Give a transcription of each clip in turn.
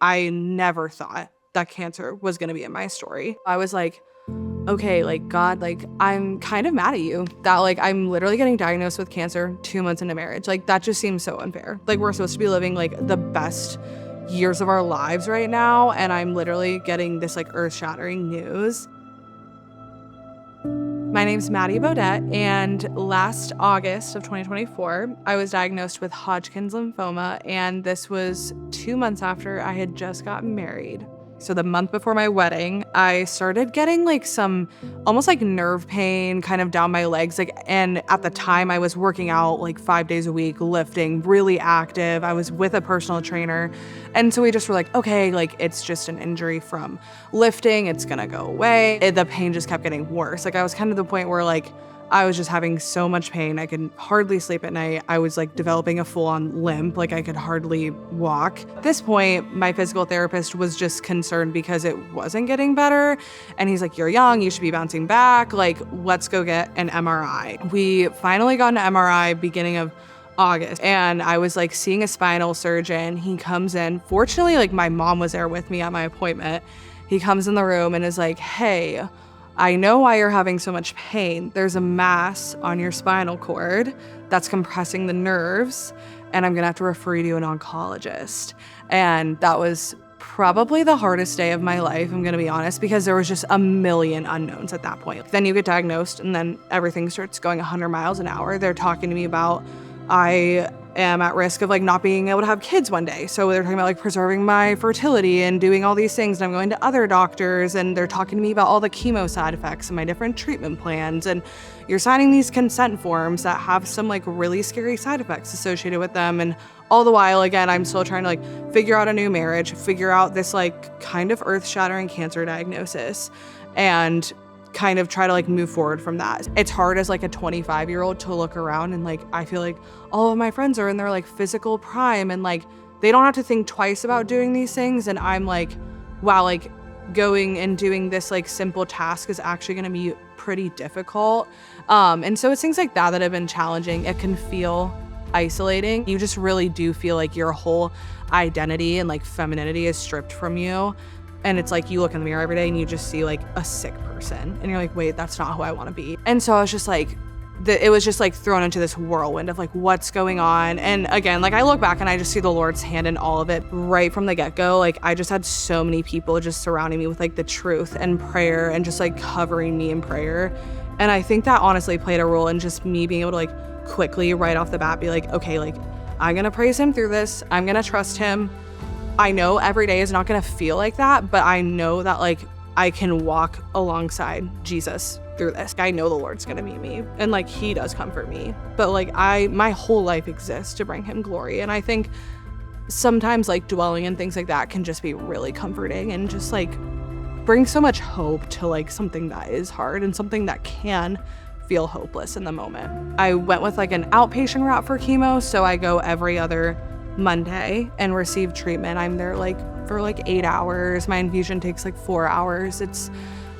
I never thought that cancer was going to be in my story. I was like, okay, like, God, like, I'm kind of mad at you that, like, I'm literally getting diagnosed with cancer 2 months into marriage. Like, that just seems so unfair. Like, we're supposed to be living, like, the best years of our lives right now, and I'm literally getting this, like, earth-shattering news. My name's Maddie Beaudette, and last August of 2024, I was diagnosed with Hodgkin's lymphoma, and this was 2 months after I had just gotten married. So the month before my wedding, I started getting like some almost like nerve pain kind of down my legs. Like, and at the time I was working out like 5 days a week, lifting, really active. I was with a personal trainer. And so we just were like, okay, like it's just an injury from lifting. It's gonna go away. The pain just kept getting worse. Like I was kind of the point where like I was just having so much pain. I could hardly sleep at night. I was like developing a full-on limp. Like I could hardly walk. At this point, my physical therapist was just concerned because it wasn't getting better. And he's like, you're young, you should be bouncing back. Like, let's go get an MRI. We finally got an MRI beginning of August, and I was like seeing a spinal surgeon. He comes in. Fortunately, like my mom was there with me at my appointment. He comes in the room and is like, hey, I know why you're having so much pain. There's a mass on your spinal cord that's compressing the nerves, and I'm gonna have to refer you to an oncologist. And that was probably the hardest day of my life, I'm gonna be honest, because there was just a million unknowns at that point. Then you get diagnosed, and then everything starts going 100 miles an hour. They're talking to me about I am at risk of like not being able to have kids one day. So they're talking about like preserving my fertility and doing all these things. And I'm going to other doctors and they're talking to me about all the chemo side effects and my different treatment plans. And you're signing these consent forms that have some like really scary side effects associated with them. And all the while, again, I'm still trying to like figure out a new marriage, figure out this like kind of earth-shattering cancer diagnosis, and kind of try to like move forward from that. It's hard as like a 25-year-old to look around and like I feel like all of my friends are in their like physical prime and like they don't have to think twice about doing these things, and I'm like, wow, like going and doing this like simple task is actually going to be pretty difficult. And so it's things like that that have been challenging. It can feel isolating. You just really do feel like your whole identity and like femininity is stripped from you. And it's like you look in the mirror every day and you just see like a sick person and you're like, wait, that's not who I want to be. And so I was just like, it was just like thrown into this whirlwind of like what's going on. And again, like I look back and I just see the Lord's hand in all of it right from the get-go. Like I just had so many people just surrounding me with like the truth and prayer and just like covering me in prayer. And I think that honestly played a role in just me being able to like quickly right off the bat be like, okay, like I'm gonna praise him through this. I'm gonna trust him. I know every day is not gonna feel like that, but I know that like I can walk alongside Jesus through this. I know the Lord's gonna meet me and like he does comfort me, but like my whole life exists to bring him glory. And I think sometimes like dwelling in things like that can just be really comforting and just like bring so much hope to like something that is hard and something that can feel hopeless in the moment. I went with like an outpatient route for chemo, so I go every other Monday and receive treatment. I'm there like for like 8 hours. My infusion takes like 4 hours. It's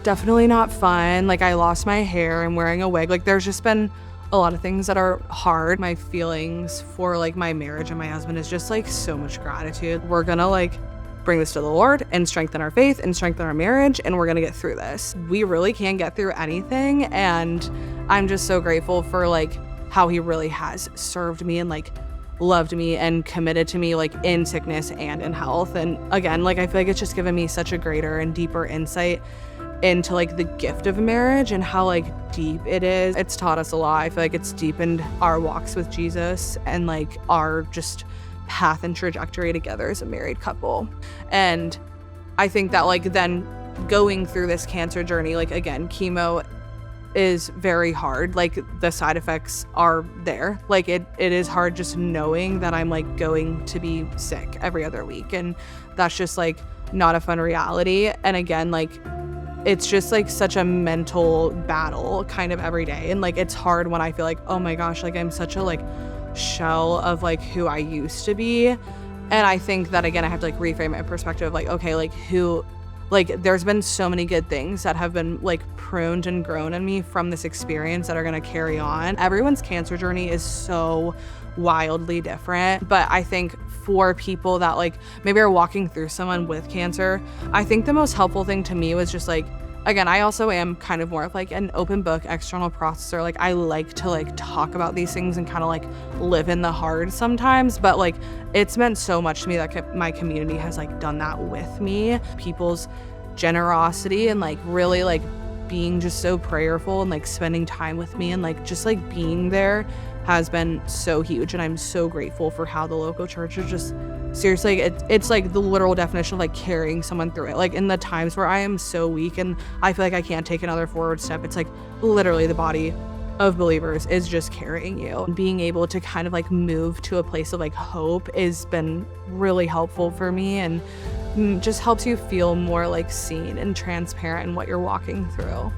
definitely not fun. Like I lost my hair. I'm wearing a wig. Like there's just been a lot of things that are hard. My feelings for like my marriage and my husband is just like so much gratitude. We're gonna like bring this to the Lord and strengthen our faith and strengthen our marriage, and we're gonna get through this. We really can get through anything, and I'm just so grateful for like how he really has served me and like loved me and committed to me like in sickness and in health. And again, like I feel like it's just given me such a greater and deeper insight into like the gift of marriage and how like deep it is. It's taught us a lot. I feel like it's deepened our walks with Jesus and like our just path and trajectory together as a married couple. And I think that like then going through this cancer journey, like again, chemo is very hard. Like the side effects are there. Like it is hard just knowing that I'm like going to be sick every other week, and that's just like not a fun reality. And again, like it's just like such a mental battle kind of every day, and like it's hard when I feel like, oh my gosh, like I'm such a like shell of like who I used to be. And I think that again I have to like reframe my perspective, like okay, like who Like, there's been so many good things that have been like pruned and grown in me from this experience that are going to carry on. Everyone's cancer journey is so wildly different, but I think for people that like maybe are walking through someone with cancer, I think the most helpful thing to me was just like, again, I also am kind of more of like an open book external processor. Like, I like to like talk about these things and kind of like live in the hard sometimes, but like it's meant so much to me that my community has like done that with me. People's generosity and like really like being just so prayerful and like spending time with me and like just like being there has been so huge. And I'm so grateful for how the local church is just seriously, it's like the literal definition of like carrying someone through it. Like in the times where I am so weak and I feel like I can't take another forward step, it's like literally the body of believers is just carrying you. Being able to kind of like move to a place of like hope has been really helpful for me and just helps you feel more like seen and transparent in what you're walking through.